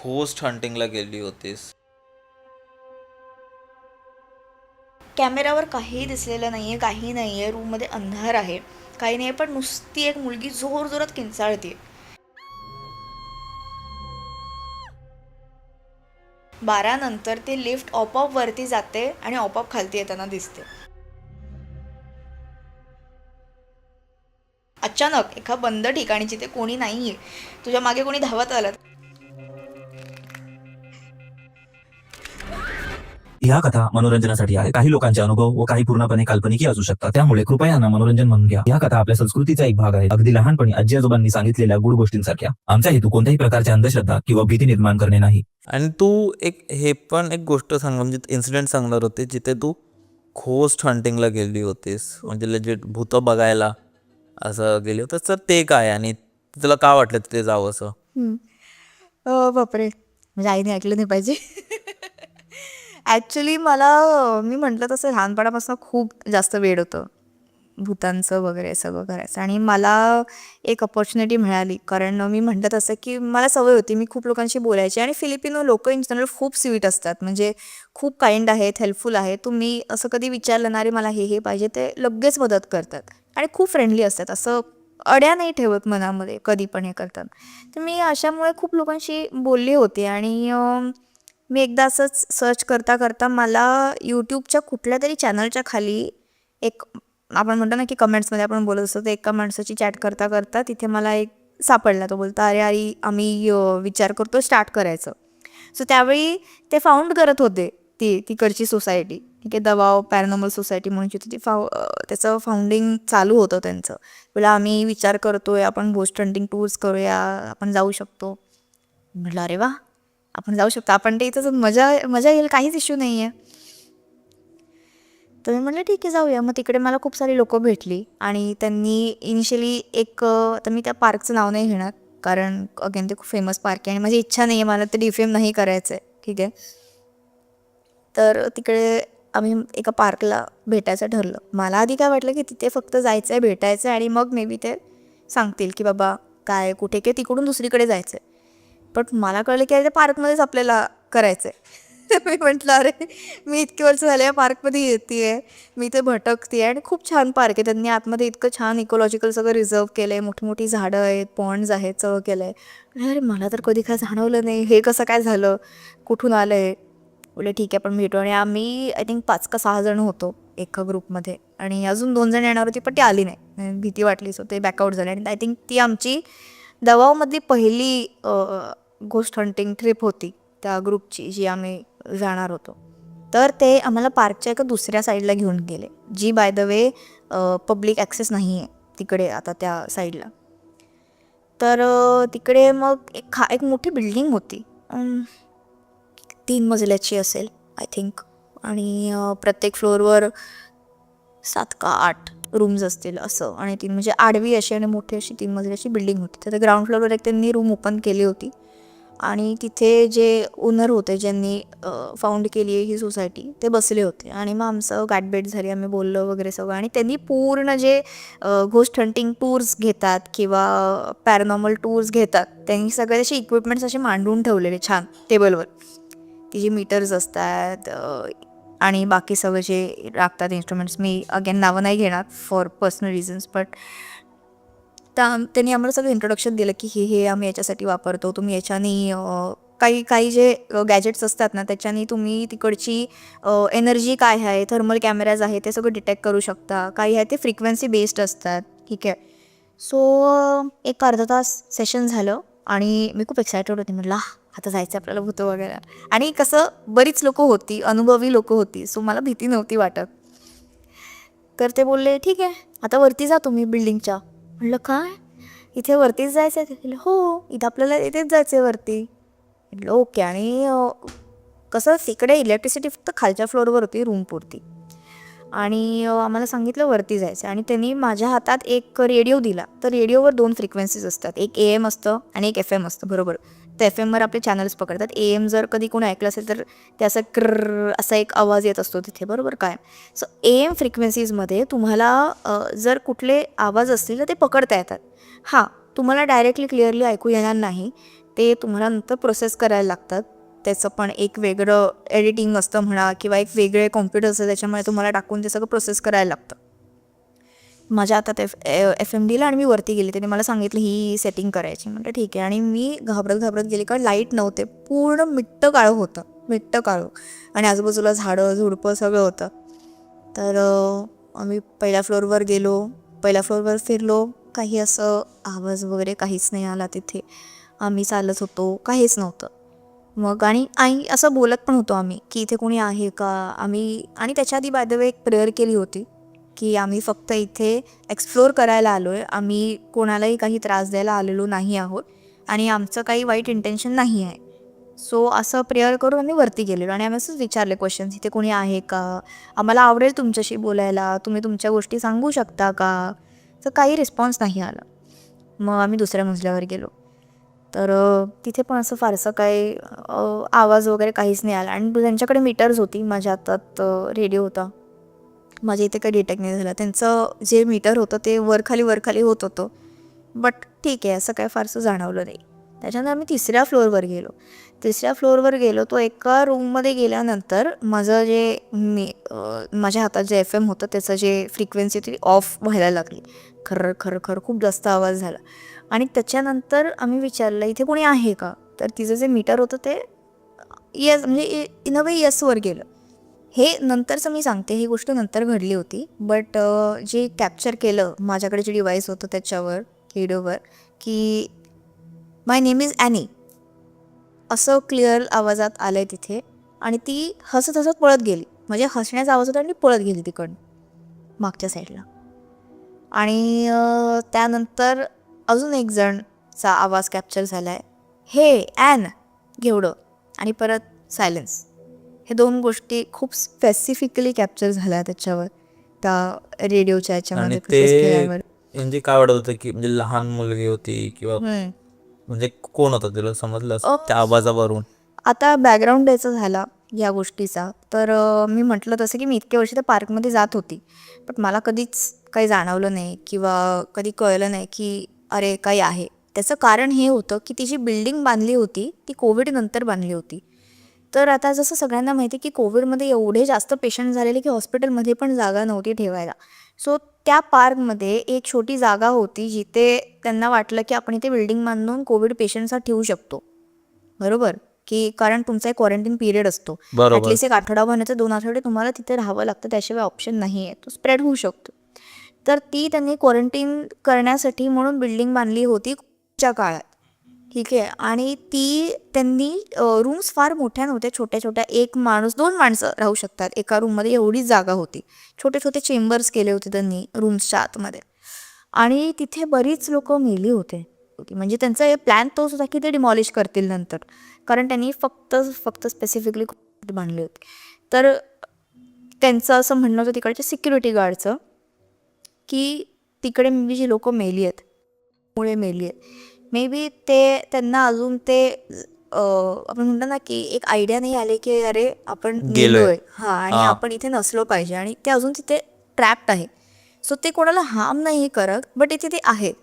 Ghost हंटिंगला गेली होतीस? कॅमेऱ्यावर काहीही दिसलेलं नाही आहे, काही नाही आहे, रूममध्ये अंधार आहे, काही नाही आहे, पण नुसती एक मुलगी जोरजोरात किंचाळते. 12 नंतर ते लिफ्ट ऑपऑप वरती जाते आणि ऑपऑप खालती येताना दिसते. अचानक एका बंद ठिकाणी जिथे कोणी नाहीये, तुझ्या मागे कोणी धावत आलं. ह्या कथा मनोरंजनासाठी आहे. काही लोकांचे अनुभव व काही पूर्णपणे काल्पनिकही असू शकतात. त्यामुळे कृपया यांना मनोरंजन म्हणून घ्या. ह्या कथा आपल्या संस्कृतीचा एक भाग आहे, अगदी लहानपणी आजी आजोबांनी सांगितलेल्या गूढ गोष्टींसारख्या. आमचा हेतू कोणत्याही प्रकारची अंधश्रद्धा किंवा भीती निर्माण करणे नाही. आणि तू हे पण एक गोष्ट सांग, म्हणजे इन्सिडेंट सांगणार होते जिथे तू घोस्ट हंटिंगला गेली होतीस, म्हणजे लेजिट भूतं बघायला असं गेली होतीस. तर ते काय आणि तुला का वाटलं तिथे जावं असं? बापरे, म्हणजे आईने ऐकलं नाही पाहिजे. ॲक्च्युली मला मी म्हटलं तसं लहानपणापासून खूप जास्त वेड होतं भूतांचं वगैरे सगळं करायचं. आणि मला एक अपॉर्च्युनिटी मिळाली, कारण मी म्हटलं तसं की मला सवय होती, मी खूप लोकांशी बोलायची. आणि फिलिपिनो लोक इन जनरल खूप स्वीट असतात, म्हणजे खूप काइंड आहेत, हेल्पफुल आहेत. तुम्ही असं कधी विचारलं ना, रे मला हे पाहिजे, ते लगेच मदत करतात आणि खूप फ्रेंडली असतात. असं अड्या नाही ठेवत मनामध्ये कधी पण हे करतात. तर मी अशामुळे खूप लोकांशी बोलली होती. आणि मी एकदा असंच सर्च करता करता मला यूट्यूबच्या कुठल्या तरी चॅनलच्या खाली एक, आपण म्हणतो ना की कमेंट्समध्ये आपण बोलत असतो, तर एका माणसाची चॅट करता करता तिथे मला एक सापडला. तो बोलता, अरे अरे आम्ही विचार करतो स्टार्ट करायचं. सो त्यावेळी ते फाउंड करत होते तिकडची सोसायटी, ठीक आहे, दबाव पॅरानॉर्मल सोसायटी म्हणून होती ती. त्याचं फाउंडिंग चालू होतं त्यांचं. बोला आम्ही विचार करतोय, आपण घोस्ट हंटिंग टूर्स करूया, आपण जाऊ शकतो. म्हटलं अरे वा, आपण जाऊ शकतो, आपण ते इथं मजा मजा येईल, काहीच इश्यू नाही आहे. तर मी म्हटलं ठीक आहे जाऊया. मग तिकडे मला खूप सारी लोकं भेटली आणि त्यांनी इनिशियली एक, तर मी त्या पार्कचं नाव नाही घेणार, कारण अगेन ते खूप फेमस पार्क आहे आणि माझी इच्छा नाही आहे, मला ते डिफेम नाही करायचं आहे, ठीक आहे. तर तिकडे आम्ही एका पार्कला भेटायचं ठरलं. मला आधी काय वाटलं की तिथे फक्त जायचं आहे, भेटायचं आहे आणि मग मे बी ते सांगतील की बाबा काय कुठे की तिकडून दुसरीकडे जायचं आहे. बट मला कळलं की त्या पार्कमध्येच आपल्याला करायचं आहे. तर मी म्हटलं अरे, मी इतकी वर्ष झाले या पार्कमध्ये येते आहे, मी इथे भटकते आहे आणि खूप छान पार्क आहे. त्यांनी आतमध्ये इतकं छान इकोलॉजिकल सगळं रिझर्व केलं आहे, मोठी मोठी झाडं आहेत, पॉन्ड्स आहेत, सगळं केलं आहे. अरे मला तर कधी काय जाणवलं नाही, हे कसं काय झालं, कुठून आलं आहे. बोलले ठीक आहे आपण भेटू. आणि आम्ही आय थिंक 5 का 6 जण होतो एका ग्रुपमध्ये आणि अजून 2 जण येणार होती, पण ती आली नाही, भीती वाटली. सो ते बॅकआउट झाले. आणि आय थिंक ती आमची दवामधली पहिली घोस्ट हंटिंग ट्रिप होती त्या ग्रुपची, जी आम्ही जाणार होतो. तर ते आम्हाला पार्कच्या एका दुसऱ्या साईडला घेऊन गेले, जी by the way public access नाही आहे तिकडे आता त्या साईडला. तर तिकडे मग एक मोठी बिल्डिंग होती, 3 मजल्याची असेल आय थिंक. आणि प्रत्येक फ्लोअरवर 7 का 8 रूम्स असतील असं. आणि 3 म्हणजे आडवी अशी आणि मोठी अशी 3 मजल्याची बिल्डिंग होती. तर ग्राउंड फ्लोअरवर एक त्यांनी रूम ओपन केली होती आणि तिथे जे ओनर होते, ज्यांनी फाउंड केली आहे ही सोसायटी, ते बसले होते. आणि मग आमचं गाठभेट झाली, आम्ही बोललो वगैरे सगळं. आणि त्यांनी पूर्ण जे घोस्ट हंटिंग टूर्स घेतात किंवा पॅरानॉर्मल टूर्स घेतात, त्यांनी सगळे असे इक्विपमेंट्स असे मांडून ठेवलेले छान टेबलवर. ती जी मीटर्स असतात आणि बाकी सगळे जे लागतात इन्स्ट्रुमेंट्स, मी अगेन नावं नाही घेणार फॉर पर्सनल रिझन्स. बट त्यांनी आम्हाला सगळं इंट्रोडक्शन दिलं की हे आम्ही याच्यासाठी वापरतो, तुम्ही याच्याने काही काही जे गॅजेट्स असतात ना, त्याच्याने तुम्ही तिकडची एनर्जी काय आहे, थर्मल कॅमेराज आहे ते सगळं डिटेक्ट करू शकता. काही आहे ते फ्रिक्वेन्सी बेस्ड असतात, ठीक आहे. सो एक अर्धा तास सेशन झालं आणि मी खूप एक्सायटेड होते. म्हटलं आता जायचं आपल्याला भूतं वगैरे. आणि कसं बरीच लोकं होती, अनुभवी लोकं होती, सो मला भीती नव्हती वाटत. तर ते बोलले ठीक आहे आता वरती जा तुम्ही बिल्डिंगच्या. म्हटलं काय, इथे वरतीच जायचं आहे? ते हो, इथं आपल्याला इथेच जायचं आहे वरती. म्हटलं ओके. आणि कसं तिकडे इलेक्ट्रिसिटी फक्त खालच्या फ्लोअरवर होती रूमपुरती. आणि आम्हाला सांगितलं वरती जायचं. आणि त्यांनी माझ्या हातात एक रेडिओ दिला. तर रेडिओवर 2 फ्रिक्वेन्सीज असतात, एक AM असतं आणि एक FM असतं, बरोबर. तर FM आपले चॅनल्स पकडतात. AM जर कधी कोणी ऐकलं असेल तर ते असं क्र असा एक आवाज येत असतो तिथे, बरोबर काय. सो AM फ्रिक्वेन्सीजमध्ये तुम्हाला जर कुठले आवाज असतील तर ते पकडता येतात. हां, तुम्हाला डायरेक्टली क्लिअरली ऐकू येणार नाही, ते तुम्हाला नंतर प्रोसेस करायला लागतात. त्याचं पण एक वेगळं एडिटिंग असतं म्हणा किंवा एक वेगळे कॉम्प्युटर असतं, त्याच्यामुळे तुम्हाला टाकून ते सगळं प्रोसेस करायला लागतं. माझ्या हातात FMDला आणि मी वरती गेले. त्याने मला सांगितलं ही सेटिंग करायची. म्हटलं ठीक आहे. आणि मी घाबरत गेले कारण लाईट नव्हते. पूर्ण मिट्ट काळं होतं, मिट्ट काळं, आणि आजूबाजूला झाडं झुडपं सगळं होतं. तर आम्ही पहिल्या फ्लोअरवर गेलो. पहिल्या फ्लोअरवर फिरलो. काही असं आवाज वगैरे काहीच नाही आला तिथे. आम्ही चालत होतो, काहीच नव्हतं. मग आणि असं बोलत पण होतो आम्ही की इथे कोणी आहे का. आणि त्याच्या आधी बाय द वे एक प्रेयर केली होती की आम्ही फक्त इथे एक्सप्लोअर करायला आलो आहे, आम्ही कोणालाही काही त्रास द्यायला आलेलो नाही आहोत आणि आमचं काही वाईट इंटेन्शन नाही आहे. सो असं प्रेयर करून आम्ही वरती गेलेलो आणि आम्ही असंच विचारले क्वेश्चन्स, इथे कोणी आहे का, आम्हाला आवडेल तुमच्याशी बोलायला, तुम्ही तुमच्या गोष्टी सांगू शकता का. तर काही रिस्पॉन्स नाही आला. मग आम्ही दुसऱ्या मजल्यावर गेलो. तर तिथे पण असं फारसं काही आवाज वगैरे काहीच नाही आला. आणि त्यांच्याकडे मीटर्स होती, माझ्या हातात रेडिओ होता. माझ्या इथे काही डिटेक्ट नाही झालं. त्यांचं जे मीटर होतं ते वरखाली होत होतं. बट ठीक आहे, असं काय फारसं जाणवलं नाही. त्याच्यानंतर आम्ही तिसऱ्या फ्लोअरवर गेलो. तो एका रूममध्ये गेल्यानंतर माझं जे माझ्या हातात जे FM होतं त्याचं जे फ्रिक्वेन्सी ती ऑफ व्हायला लागली. खरं खरं खरं खूप जास्त आवाज झाला. आणि त्याच्यानंतर आम्ही विचारलं इथे कोणी आहे का. तर तिचं जे मीटर होतं ते येस, म्हणजे इन अ वे येसवर गेलं. हे नंतरचं मी सांगते, ही गोष्ट नंतर घडली होती. बट जे कॅप्चर केलं माझ्याकडे जे डिव्हाइस होतं त्याच्यावर व्हिडिओवर की माय नेम इज ॲनी असं क्लिअर आवाजात आलं आहे तिथे. आणि ती हसत पळत गेली. म्हणजे हसण्याचा आवाज होता आणि पळत गेली तिकडनं मागच्या साईडला. आणि त्यानंतर अजून एक जणचा आवाज कॅप्चर झाला आहे, हे ॲन घेवडं, आणि परत सायलेन्स. हे 2 गोष्टी खूप स्पेसिफिकली कॅप्चर झाल्या त्याच्यावर, त्या रेडिओच्या आणि याच्यामध्ये ते प्रोसेस केल्यावर. म्हणजे काय वाटत होतं की म्हणजे लहान मुलगी होती किंवा म्हणजे कोण होतं तुला समजलं त्या आवाजावरून. आता बॅकग्राऊंड द्यायचा झाला या गोष्टीचा तर मी म्हटलं तसं की मी इतके वर्ष त्या पार्कमध्ये जात होती, पण मला कधीच काही जाणवलं नाही किंवा कधी कळलं नाही की अरे काही आहे. त्याचं कारण हे होतं की ती जी बिल्डिंग बांधली होती ती कोविडनंतर बांधली होती. तर आता जसं सगळ्यांना माहिती की कोविडमध्ये एवढे जास्त पेशंट झालेले की हॉस्पिटलमध्ये पण जागा नव्हती ठेवायला. सो त्या पार्कमध्ये एक छोटी जागा होती जिथे त्यांना वाटलं की आपण इथे बिल्डिंग बांधून कोविड पेशंटचा ठेवू शकतो. बरोबर, की कारण तुमचा एक क्वारंटाईन पिरियड असतो. बरोबर. ॲटलिस्ट एक आठवडाभर नाही तर 2 आठवडे तुम्हाला तिथे राहावं लागतं, त्याशिवाय ऑप्शन नाही आहे, तो स्प्रेड होऊ शकतो. तर ती त्यांनी क्वारंटाईन करण्यासाठी म्हणून बिल्डिंग बांधली होती च्या काळात. ठीक आहे. आणि ती त्यांनी रूम्स फार मोठ्या नव्हत्या, छोट्या एक माणूस 2 माणसं राहू शकतात एका रूममध्ये, एवढीच जागा होती. छोटे चेंबर्स केले होते त्यांनी रूम्सच्या आतमध्ये. आणि तिथे बरीच लोकं मेली होती. म्हणजे त्यांचा प्लॅन तोच होता की ते डिमॉलिश करतील नंतर, कारण त्यांनी फक्त स्पेसिफिकली बांधली होती. तर त्यांचं असं म्हणणं होतं तिकडच्या सिक्युरिटी गार्डचं की तिकडे मे बी जी लोकं मेली आहेत मुळे मेली आहेत, मे बी ते त्यांना अजून ते आपण म्हणतो ना की एक आयडिया नाही आले की अरे आपण गेलोय आणि आपण इथे नसलो पाहिजे, आणि ते अजून तिथे ट्रॅप्ड आहे. सो ते कोणाला हार्म नाही करत, बट इथे ते आहेत,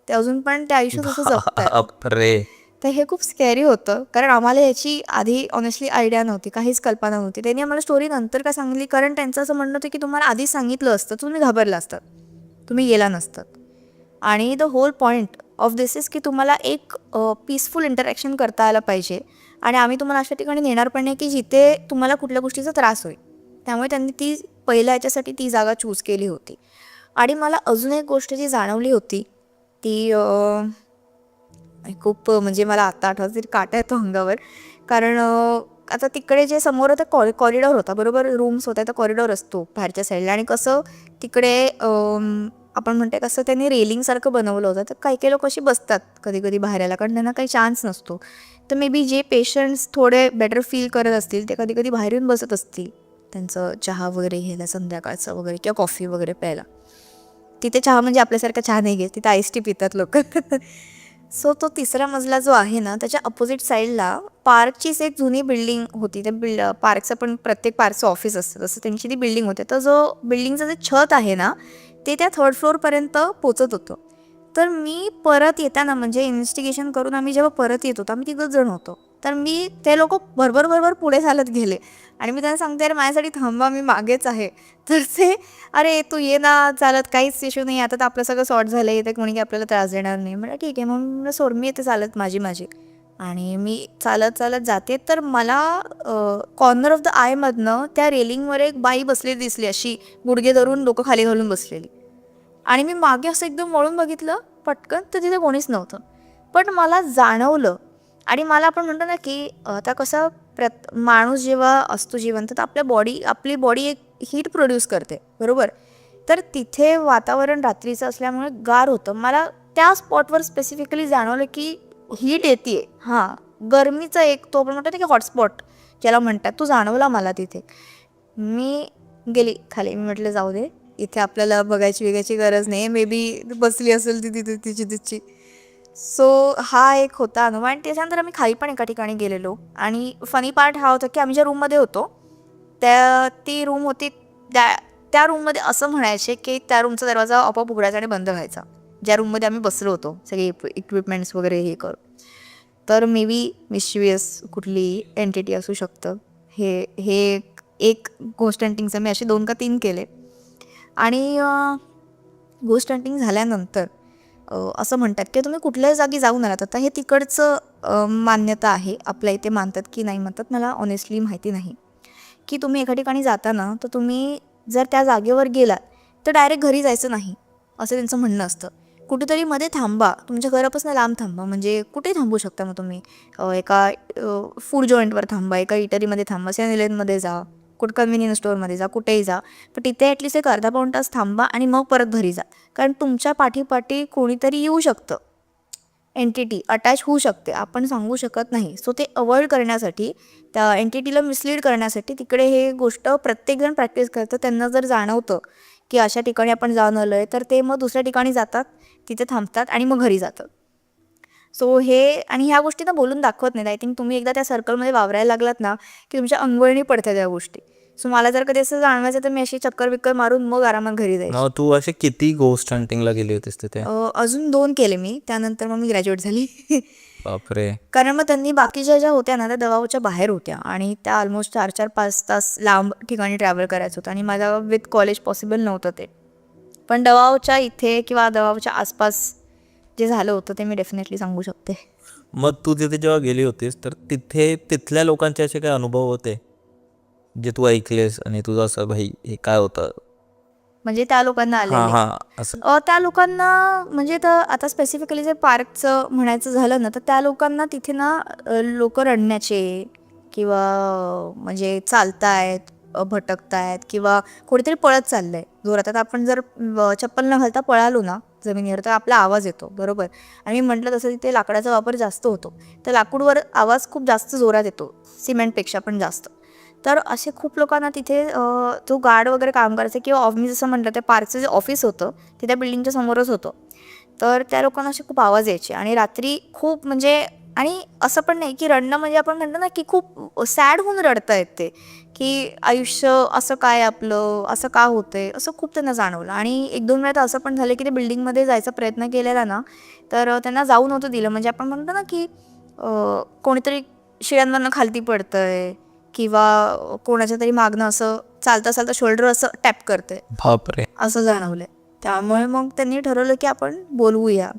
ते अजून पण त्या आयुष्यात असं जगतात. बापरे. तर हे खूप स्कॅरी होतं, कारण आम्हाला याची आधी ऑनेस्टली आयडिया नव्हती, काहीच कल्पना नव्हती. त्यांनी आम्हाला स्टोरी नंतर का सांगितली, कारण त्यांचं असं म्हणणं होतं की तुम्हाला आधी सांगितलं असतं तुम्ही घाबरला असतात, तुम्ही गेला नसतात. आणि the whole point of this is की तुम्हाला एक पीसफुल इंटरॅक्शन करता आलं पाहिजे, आणि आम्ही तुम्हाला अशा ठिकाणी नेणार पण नाही की जिथे तुम्हाला कुठल्या गोष्टीचा त्रास होईल. त्यामुळे त्यांनी ती पहिल्या याच्यासाठी ती जागा चूज केली होती. आणि मला अजून एक गोष्ट जी जाणवली होती ती खूप म्हणजे मला आता आठवतं तरी काटा येतो अंगावर, कारण आता तिकडे जे समोर आता कॉरिडॉर होता, बरोबर, रूम्स होत्या, तर कॉरिडॉर असतो बाहेरच्या साईडला, आणि कसं तिकडे आपण म्हणते कसं त्यांनी रेलिंगसारखं बनवलं होतं, तर काही लोक अशी बसतात कधी बाहेर यायला, कारण त्यांना काही चान्स नसतो. तर मे बी जे पेशंट्स थोडे बेटर फील करत असतील ते कधी बाहेर येऊन बसत असतील त्यांचं चहा वगैरे घ्यायला संध्याकाळचं वगैरे, किंवा कॉफी वगैरे प्यायला. तिथे चहा म्हणजे आपल्यासारखा चहा नाही घेत, तिथे आईस टी पितात लोक. सो तो तिसरा मजला जो आहे ना, त्याच्या अपोजिट साईडला पार्कचीच एक जुनी बिल्डिंग होती. त्या पार्कचं पण प्रत्येक पार्कचं ऑफिस असतं, तसं त्यांची ती बिल्डिंग होते. तर जो बिल्डिंगचं जे छत आहे ना ते त्या 3rd फ्लोअरपर्यंत पोचत होतं. तर मी परत येताना म्हणजे इन्व्हेस्टिगेशन करून आम्ही जेव्हा परत येत होतो, आम्ही 3 जण होतो. तर ते लोक भरभर पुढे चालत गेले आणि मी त्यांना सांगते, अरे माझ्यासाठी थांबा, मी मागेच आहे. तर ते, अरे तू ये ना चालत, काहीच इश्यू नाही, आता तर आपलं सगळं सॉर्ट झालं आहे, इथे कोणी काही आपल्याला त्रास देणार नाही. म्हटलं ठीक आहे. मग म्हणलं सोड, मी येते चालत माझी. आणि मी चालत जाते, तर मला कॉर्नर ऑफ द आयमधनं त्या रेलिंगवर एक बाई बसलेली दिसली, अशी गुडघे धरून डोकं खाली घालून बसलेली. आणि मी मागे असं एकदम वळून बघितलं पटकन, तर तिथे कोणीच नव्हतं. पण मला जाणवलं, आणि मला आपण म्हणतो ना की आता कसं माणूस जेव्हा असतो जिवंत, तर आपली बॉडी एक हीट प्रोड्यूस करते, बरोबर. तर तिथे वातावरण रात्रीचं असल्यामुळे गार होतं. मला त्या स्पॉटवर स्पेसिफिकली जाणवलं की हीट येते. हां, गरमीचा एक तो आपण म्हणतो ना की हॉटस्पॉट ज्याला म्हणतात, तो जाणवला मला तिथे. मी गेली खाली. मी म्हटलं जाऊ दे, इथे आपल्याला बघायची गरज नाही, मे बी बसली असेल ती तिथे तिची. सो हा एक होता अनुभव. आणि त्याच्यानंतर आम्ही खाली पण एका ठिकाणी गेलेलो. आणि फनी पार्ट हा होता की आम्ही ज्या रूममध्ये होतो, ती रूम होती, त्या रूममध्ये असं म्हणायचे की त्या रूमचा दरवाजा आपोआप उघडायचा आणि बंद व्हायचा, ज्या रूममध्ये आम्ही बसलो होतो सगळे इक्विपमेंट्स वगैरे हे करून. तर मे बी मिस्चिवियस कुठली एंटिटी असू शकतं. हे एक गोस्ट हंटिंगचं मी असे 2 का 3 केले. आणि गोस्ट हंटिंग झाल्यानंतर असं म्हणतात की तुम्ही कुठल्याही जागी जाऊन आलात. आता हे तिकडचं मान्यता आहे, आपल्या इथे मानतात की नाही मानतात मला ऑनेस्टली माहिती नाही. की तुम्ही एका ठिकाणी जाताना, तर तुम्ही जर त्या जागेवर गेलात तर डायरेक्ट घरी जायचं नाही, असं त्यांचं म्हणणं असतं. कुठेतरी मध्ये थांबा, तुमच्या घरापासून लांब थांबा. म्हणजे कुठेही थांबू शकता. मग तुम्ही एका फूड जॉईंटवर थांबा, एका इटरीमध्ये थांबा, 7-Elevenमध्ये जा, कुठं कन्व्हिनियन्स स्टोअरमध्ये जा, कुठेही जा. पण तिथे ॲटलिस्ट एक अर्धा पाऊण तास थांबा आणि मग परत घरी जा. कारण तुमच्या पाठीपाठी कोणीतरी येऊ शकतं, एंटिटी अटॅच होऊ शकते, आपण सांगू शकत नाही. सो ते अवॉइड करण्यासाठी, त्या एंटिटीला मिसलीड करण्यासाठी तिकडे हे गोष्ट प्रत्येकजण प्रॅक्टिस करतं. त्यांना जर जाणवतं की अशा ठिकाणी आपण जाऊन आलो आहे, तर ते मग दुसऱ्या ठिकाणी जातात, तिथे थांबतात आणि मग घरी जातात. सो आणि ह्या गोष्टी ना बोलून दाखवत नाहीत. आय थिंक तुम्ही एकदा त्या सर्कलमध्ये वावरायला लागलात ना की तुमच्या अंगवळणी पडतात त्या गोष्टी. सो मला जर कधी असं जाणवायचं, तर मी अशी चक्कर मारून मग आरामात घरी जायची. मग तू असे किती गोस्ट हंटिंगला गेली होतीस तिथे? अजून 2 केले मी. त्यानंतर मग मी ग्रॅज्युएट झाली. बापरे. कारण मग त्यांनी बाकीच्या ज्या होत्या ना, त्या दवाऊच्या बाहेर होत्या आणि त्या ऑलमोस्ट 4-5 तास लांब ठिकाणी ट्रॅव्हल करायचं होतं आणि माझ्या विथ कॉलेज पॉसिबल नव्हतं ते. पण दवाऊच्या इथे किंवा दवाऊच्या आसपास जे झालं होतं ते मी डेफिनेटली सांगू शकते. मग तू तिथे जेव्हा गेली होतीस, तर तिथल्या लोकांचे असे काही अनुभव होते जे तू ऐकलेस आणि तुझं असं भाई हे काय होतं? म्हणजे त्या लोकांना हां आलेले. हां असं. त्या लोकांना म्हणजे तर आता स्पेसिफिकली जे पार्कचं म्हणायचं झालं ना, तर त्या लोकांना तिथे ना लोक रडण्याचे किंवा म्हणजे चालतायत, भटकतायत किंवा कोणीतरी पळत चाललंय जोरात. आता आपण जर चप्पल न घालता पळालो ना जमिनीवर, तर आपला आवाज येतो, बरोबर. आणि मी म्हटलं तसं तिथे लाकडाचा वापर जास्त होतो, तर लाकूडवर आवाज खूप जास्त जोरात येतो, सिमेंटपेक्षा पण जास्त. तर असे खूप लोकांना तिथे जो गार्ड वगैरे काम करायचं किंवा मी जसं म्हटलं, त्या पार्कचं जे ऑफिस होतं ते त्या बिल्डिंगच्या समोरच होतं. तर त्या लोकांना असे खूप आवाज यायचे आणि रात्री खूप म्हणजे, आणि असं पण नाही की रडणं म्हणजे आपण म्हणतो ना की खूप सॅड होऊन रडतायत ते, की आयुष्य असं काय आपलं, असं का होतंय, असं खूप त्यांना जाणवलं. आणि 1-2 वेळा तर असं पण झालं की ते बिल्डिंगमध्ये जायचा प्रयत्न केलेला ना, तर त्यांना जाऊ नव्हतं दिलं. म्हणजे आपण म्हणतो ना की कोणीतरी शिळ्यांवरनं खालती पडतंय किंवा कोणाच्या तरी मागणं असं चालता शोल्डर असं टॅप करतंय, बापरे. असं जाणवलंय. त्यामुळे मग त्यांनी ठरवलं की आपण बोलवूया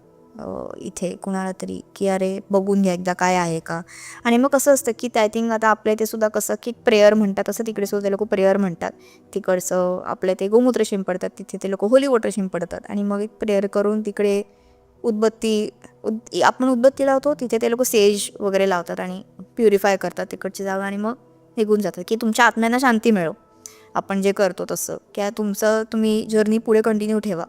इथे कुणाला तरी, की अरे बघून घ्या एकदा काय आहे का. आणि मग कसं असतं की आय थिंक आता आपल्या इथे सुद्धा कसं की प्रेयर म्हणतात, असं तिकडे सुद्धा ते लोक प्रेयर म्हणतात. तिकडचं आपल्या ते गोमूत्र शिंपडतात, तिथे ते लोक होली वॉटर शिंपडतात आणि मग एक प्रेयर करून तिकडे आपण उदबत्ती लावतो, तिथे ते लोक सेज वगैरे लावतात आणि प्युरिफाय करतात तिकडची जागा आणि मग निघून जातात, की तुमच्या आत्म्यांना शांती मिळो. आपण जे करतो तसं की तुम्ही जर्नी पुढे कंटिन्यू ठेवा.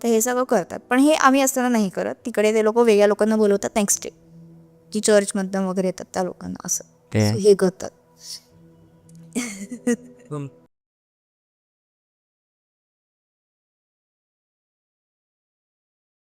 तर हे सगळं करतात. पण हे आम्ही असताना नाही करत. तिकडे ते लोक वेगळ्या लोकांना बोलवतात नेक्स्ट डे, की चर्चमधनं वगैरे येतात त्या लोकांना, असं हे करतात.